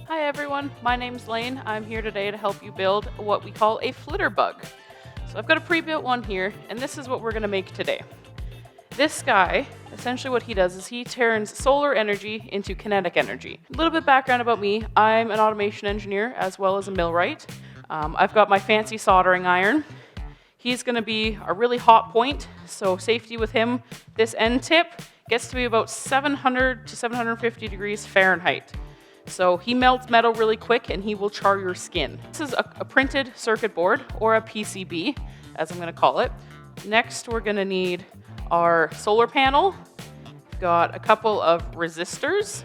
Hi everyone, my name's Lane. I'm here today to help you build what we call a Flitterbug. So I've got a pre-built one here, and this is what we're going to make today. This guy, essentially what he does is he turns solar energy into kinetic energy. A little bit background about me, I'm an automation engineer as well as a millwright. I've got my fancy soldering iron. He's going to be a really hot point, so safety with him. This end tip gets to be about 700 to 750 degrees Fahrenheit. So he melts metal really quick and he will char your skin. This is a printed circuit board, or a PCB, as I'm going to call it. Next, we're going to need our solar panel. We've got a couple of resistors,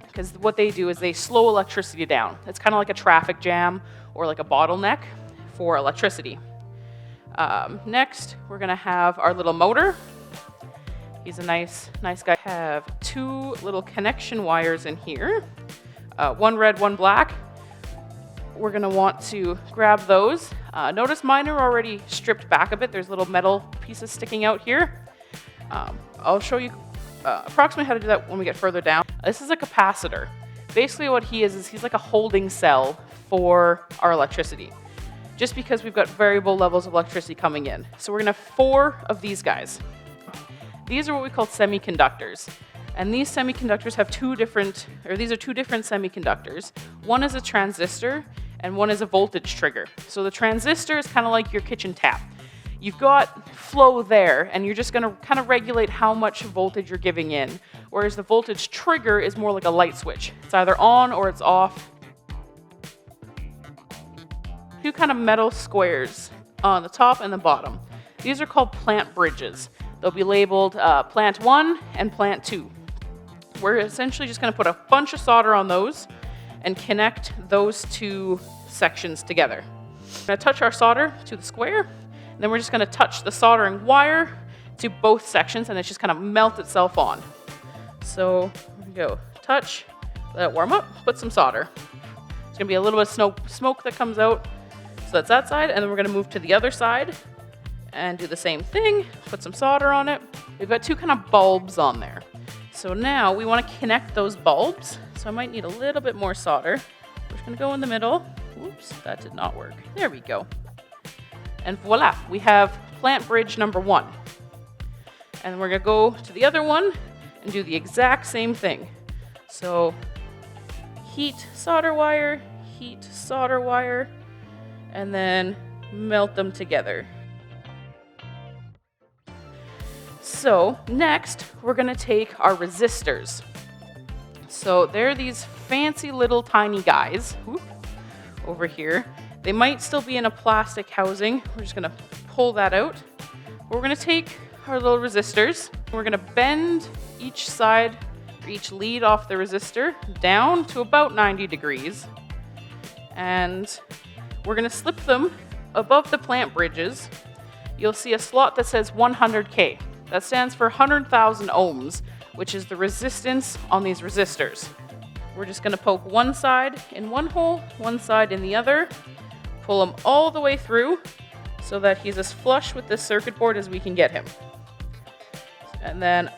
because what they do is they slow electricity down. It's kind of like a traffic jam or like a bottleneck for electricity. Next, we're going to have our little motor. He's a nice guy. Have two little connection wires in here, one red, one black. We're going to want to grab those. Notice mine are already stripped back a bit. There's little metal pieces sticking out here. I'll show you approximately how to do that when we get further down. This is a capacitor. Basically what he is he's like a holding cell for our electricity, just because we've got variable levels of electricity coming in. So we're going to have 4 of these guys. These are what we call semiconductors. And these semiconductors have these are two different semiconductors. One is a transistor and one is a voltage trigger. So the transistor is kind of like your kitchen tap. You've got flow there and you're just going to kind of regulate how much voltage you're giving in. Whereas the voltage trigger is more like a light switch. It's either on or it's off. 2 kind of metal squares on the top and the bottom. These are called plant bridges. They'll be labeled plant 1 and plant 2. We're essentially just going to put a bunch of solder on those and connect those 2 sections together. We're going to touch our solder to the square, and then we're just going to touch the soldering wire to both sections, and it's just kind of melt itself on. So here we go. Touch, let it warm up, put some solder. There's going to be a little bit of smoke that comes out. So that's that side, and then we're going to move to the other side and do the same thing, put some solder on it. We've got 2 kind of bulbs on there. So now we want to connect those bulbs. So I might need a little bit more solder. We're just going to go in the middle. Oops, that did not work. There we go. And voila, we have plant bridge number 1. And we're going to go to the other one and do the exact same thing. So heat solder wire, and then melt them together. So next, we're going to take our resistors. So they're these fancy little tiny guys over here. They might still be in a plastic housing. We're just going to pull that out. We're going to take our little resistors. We're going to bend each side, or each lead off the resistor down to about 90 degrees. And we're going to slip them above the plant bridges. You'll see a slot that says 100K. That stands for 100,000 ohms, which is the resistance on these resistors. We're just going to poke one side in one hole, one side in the other, pull him all the way through so that he's as flush with this circuit board as we can get him. And then,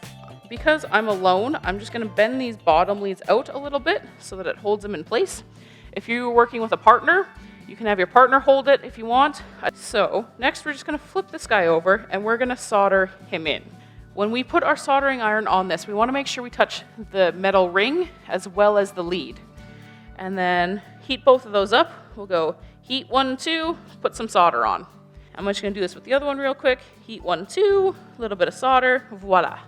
because I'm alone, I'm just going to bend these bottom leads out a little bit so that it holds them in place. If you're working with a partner, you can have your partner hold it if you want. So next we're just going to flip this guy over and we're going to solder him in. When we put our soldering iron on this, we want to make sure we touch the metal ring as well as the lead. And then heat both of those up. We'll go heat 1, 2, put some solder on. I'm just going to do this with the other one real quick. Heat 1, 2, a little bit of solder, voila.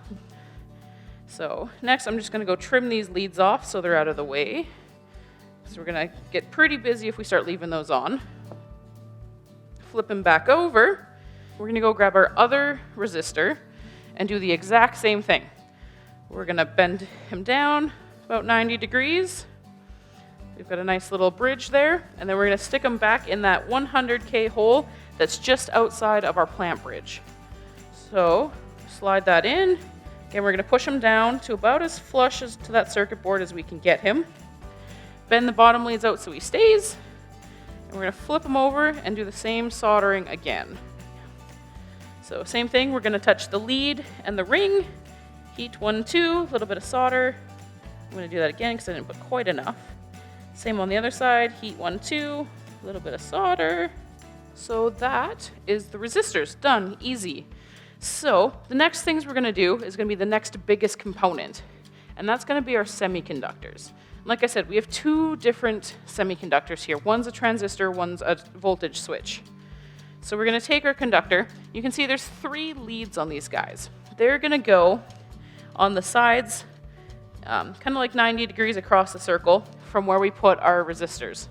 So next I'm just going to go trim these leads off so they're out of the way. So we're going to get pretty busy if we start leaving those on. Flip him back over. We're going to go grab our other resistor and do the exact same thing. We're going to bend him down about 90 degrees. We've got a nice little bridge there. And then we're going to stick him back in that 100K hole that's just outside of our plant bridge. So slide that in. Again, we're going to push him down to about as flush as to that circuit board as we can get him. Bend the bottom leads out so he stays. And we're going to flip him over and do the same soldering again. So same thing, we're going to touch the lead and the ring. Heat 1, 2, a little bit of solder. I'm going to do that again because I didn't put quite enough. Same on the other side, heat 1, 2, a little bit of solder. So that is the resistors, done, easy. So the next things we're gonna do is gonna be the next biggest component, and that's gonna be our semiconductors. Like I said, we have two different semiconductors here. One's a transistor, one's a voltage switch. So we're gonna take our conductor. You can see there's 3 leads on these guys. They're gonna go on the sides, kind of like 90 degrees across the circle from where we put our resistors.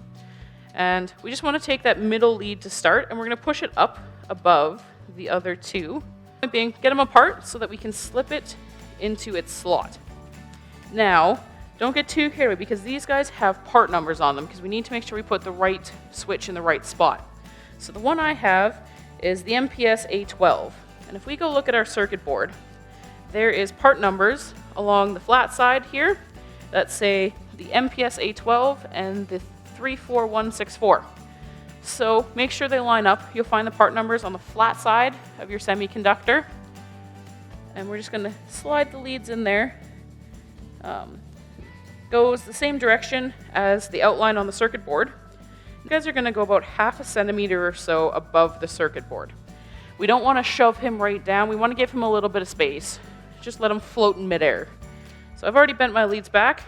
And we just want to take that middle lead to start, and we're going to push it up above the other 2. Point being, get them apart so that we can slip it into its slot. Now, don't get too carried away because these guys have part numbers on them because we need to make sure we put the right switch in the right spot. So the one I have is the MPS A12. And if we go look at our circuit board, there is part numbers along the flat side here that say the MPS A12 and the 34164. So make sure they line up. You'll find the part numbers on the flat side of your semiconductor. And we're just going to slide the leads in there. Goes the same direction as the outline on the circuit board. You guys are going to go about 1/2 centimeter or so above the circuit board. We don't want to shove him right down. We want to give him a little bit of space. Just let him float in midair. So I've already bent my leads back.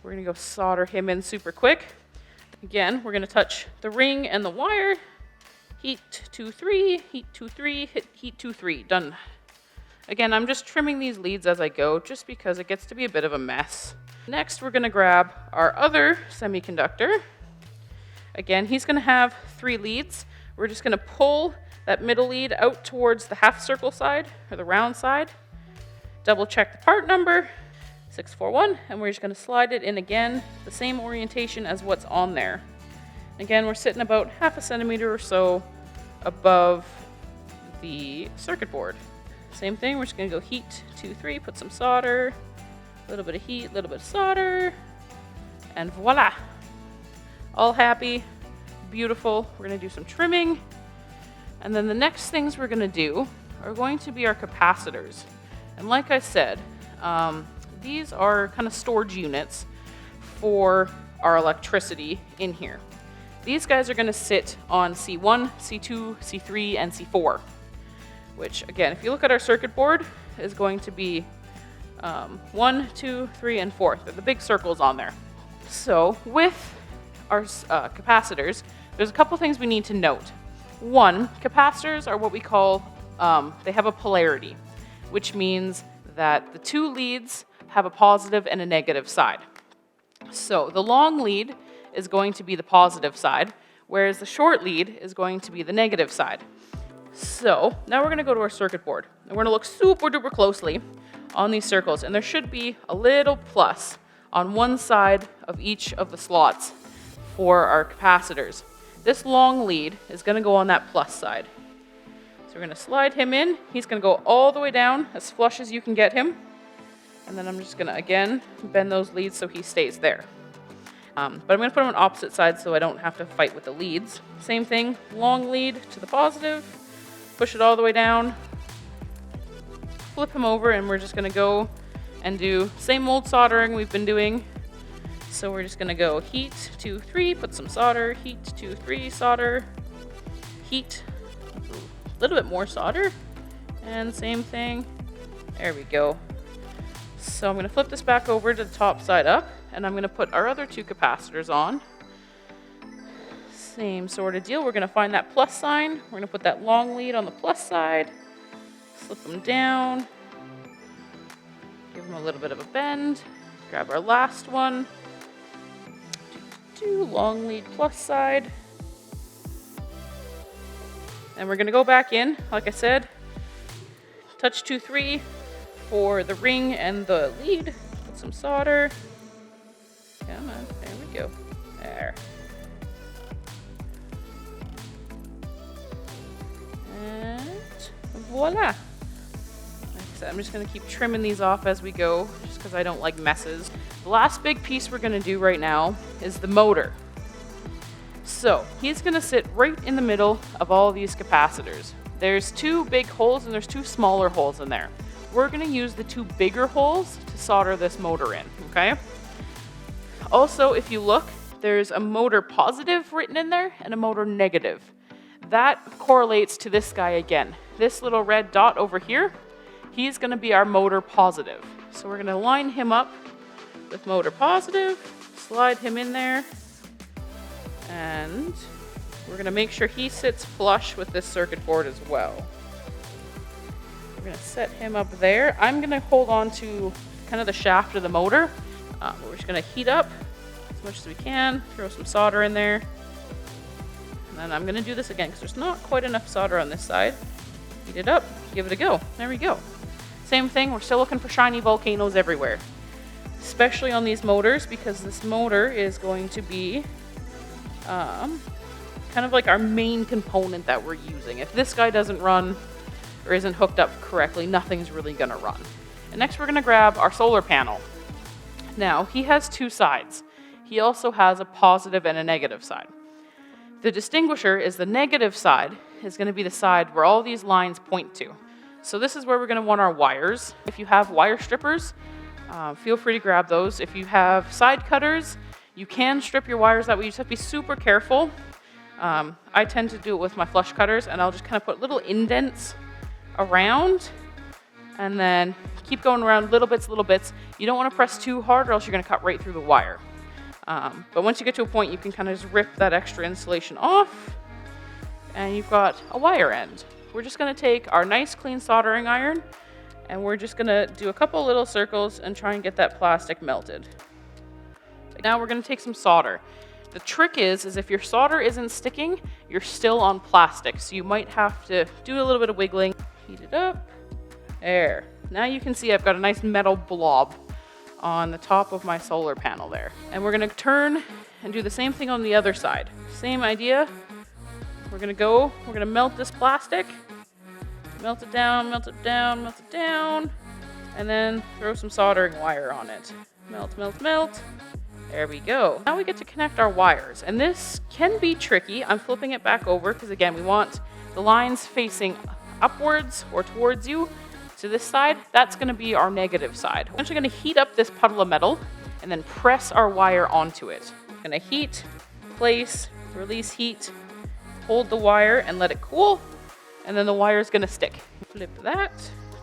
We're going to go solder him in super quick. Again, we're going to touch the ring and the wire. Heat 2, 3, heat 2, 3, heat 2, 3. Done. Again, I'm just trimming these leads as I go just because it gets to be a bit of a mess. Next, we're going to grab our other semiconductor. Again, he's going to have 3 leads. We're just going to pull that middle lead out towards the half circle side or the round side. Double check the part number, 641, and we're just going to slide it in again, the same orientation as what's on there. Again, we're sitting about 1/2 centimeter or so above the circuit board. Same thing, we're just going to go heat 2, 3, put some solder, a little bit of heat, a little bit of solder, and voila. All happy, beautiful. We're going to do some trimming. And then the next things we're going to do are going to be our capacitors. And like I said, these are kind of storage units for our electricity in here. These guys are going to sit on C1, C2, C3, and C4, which again, if you look at our circuit board, is going to be 1, 2, 3, and 4. They're the big circles on there. So with our capacitors, there's a couple things we need to note. One, capacitors are what we call, they have a polarity, which means that the 2 leads have a positive and a negative side. So the long lead is going to be the positive side, whereas the short lead is going to be the negative side. So now we're going to go to our circuit board, and we're going to look super duper closely on these circles, and there should be a little plus on one side of each of the slots for our capacitors. This long lead is going to go on that plus side. So we're going to slide him in. He's going to go all the way down as flush as you can get him. And then I'm just going to, again, bend those leads so he stays there. But I'm going to put him on opposite sides so I don't have to fight with the leads. Same thing, long lead to the positive, push it all the way down, flip him over, and we're just going to go and do same old soldering we've been doing. So we're just going to go heat 2, 3, put some solder, heat 2, 3, solder, heat, a little bit more solder, and same thing. There we go. So I'm going to flip this back over to the top side up, and I'm going to put our other 2 capacitors on. Same sort of deal. We're going to find that plus sign. We're going to put that long lead on the plus side, slip them down, give them a little bit of a bend, grab our last one, do long lead plus side, and we're going to go back in, like I said, touch 2, 3 for the ring and the lead, put some solder, come on, there we go, there. And voila. Like I said, I'm just going to keep trimming these off as we go, just because I don't like messes. The last big piece we're going to do right now is the motor. So he's going to sit right in the middle of all these capacitors. There's 2 big holes and there's 2 smaller holes in there. We're going to use the 2 bigger holes to solder this motor in, okay? Also, if you look, there's a motor positive written in there and a motor negative. That correlates to this guy again. This little red dot over here, he's going to be our motor positive. So we're going to line him up with motor positive, slide him in there, and we're going to make sure he sits flush with this circuit board as well. We're going to set him up there. I'm going to hold on to kind of the shaft of the motor. We're just going to heat up as much as we can, throw some solder in there. And then I'm going to do this again because there's not quite enough solder on this side. Heat it up, give it a go. There we go. Same thing, we're still looking for shiny volcanoes everywhere. Especially on these motors, because this motor is going to be kind of like our main component that we're using. If this guy doesn't run or isn't hooked up correctly, nothing's really going to run. And next we're going to grab our solar panel. Now, he has two sides. He also has a positive and a negative side. The distinguisher is the negative side is going to be the side where all these lines point to. So this is where we're going to want our wires. If you have wire strippers, feel free to grab those. If you have side cutters, you can strip your wires that way. You just have to be super careful. I tend to do it with my flush cutters, and I'll just kind of put little indents around and then keep going around little bits. You don't want to press too hard or else you're going to cut right through the wire. But once you get to a point, you can kind of just rip that extra insulation off, and you've got a wire end. We're just going to take our nice clean soldering iron, and we're just going to do a couple little circles and try and get that plastic melted. Now we're going to take some solder. The trick is if your solder isn't sticking, you're still on plastic, so you might have to do a little bit of wiggling. Heat it up. There. Now you can see I've got a nice metal blob on the top of my solar panel there. And we're going to turn and do the same thing on the other side. Same idea. We're going to melt this plastic. Melt it down, and then throw some soldering wire on it. Melt. There we go. Now we get to connect our wires, and this can be tricky. I'm flipping it back over because again, we want the lines facing upwards or towards you. To this side, that's going to be our negative side. We're actually going to heat up this puddle of metal and then press our wire onto it. Going to heat, place, release heat, hold the wire and let it cool, and then the wire is going to stick. Flip that,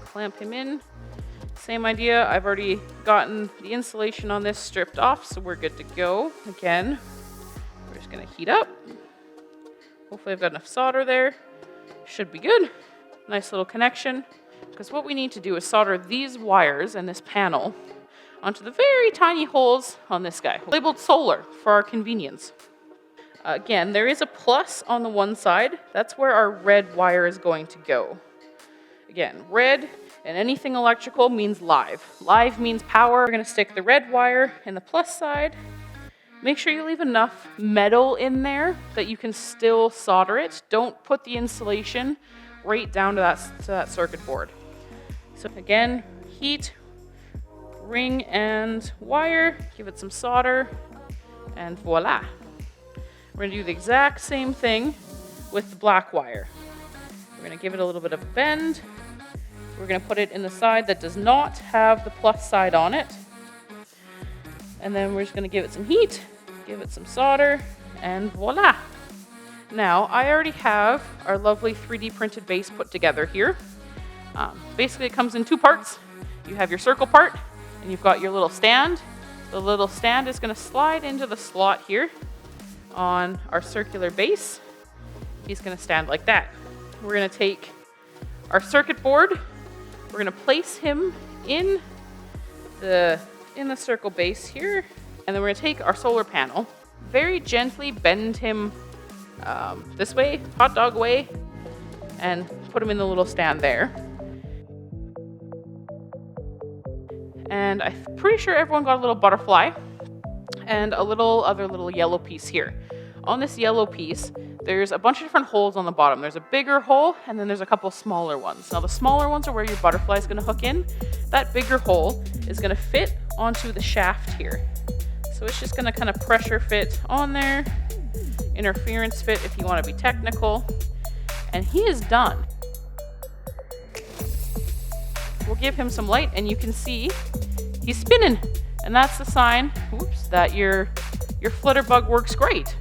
clamp him in. Same idea, I've already gotten the insulation on this stripped off, so we're good to go. Again, we're just going to heat up. Hopefully I've got enough solder there. Should be good. Nice little connection. Because what we need to do is solder these wires and this panel onto the very tiny holes on this guy, labeled solar for our convenience. Again, there is a plus on the one side. That's where our red wire is going to go. Again, red and anything electrical means live. Live means power. We're going to stick the red wire in the plus side. Make sure you leave enough metal in there that you can still solder it. Don't put the insulation right down to that circuit board. So again, heat, ring and wire, give it some solder, and voila. We're going to do the exact same thing with the black wire. We're going to give it a little bit of a bend. We're going to put it in the side that does not have the plus side on it. And then we're just going to give it some heat, give it some solder, and voila. Now, I already have our lovely 3D printed base put together here. Basically, it comes in two parts. You have your circle part, and you've got your little stand. The little stand is going to slide into the slot here on our circular base. He's going to stand like that. We're going to take our circuit board. We're going to place him in the circle base here, and then we're going to take our solar panel, very gently bend him this way, hot dog way, and put him in the little stand there. And I'm pretty sure everyone got a little butterfly and a other little yellow piece here. On this yellow piece, there's a bunch of different holes on the bottom. There's a bigger hole, and then there's a couple smaller ones. Now the smaller ones are where your butterfly is going to hook in. That bigger hole is going to fit onto the shaft here. So it's just going to kind of pressure fit on there, interference fit if you want to be technical, and he is done. We'll give him some light, and you can see he's spinning, and that's the sign, that your your Flitterbug works great.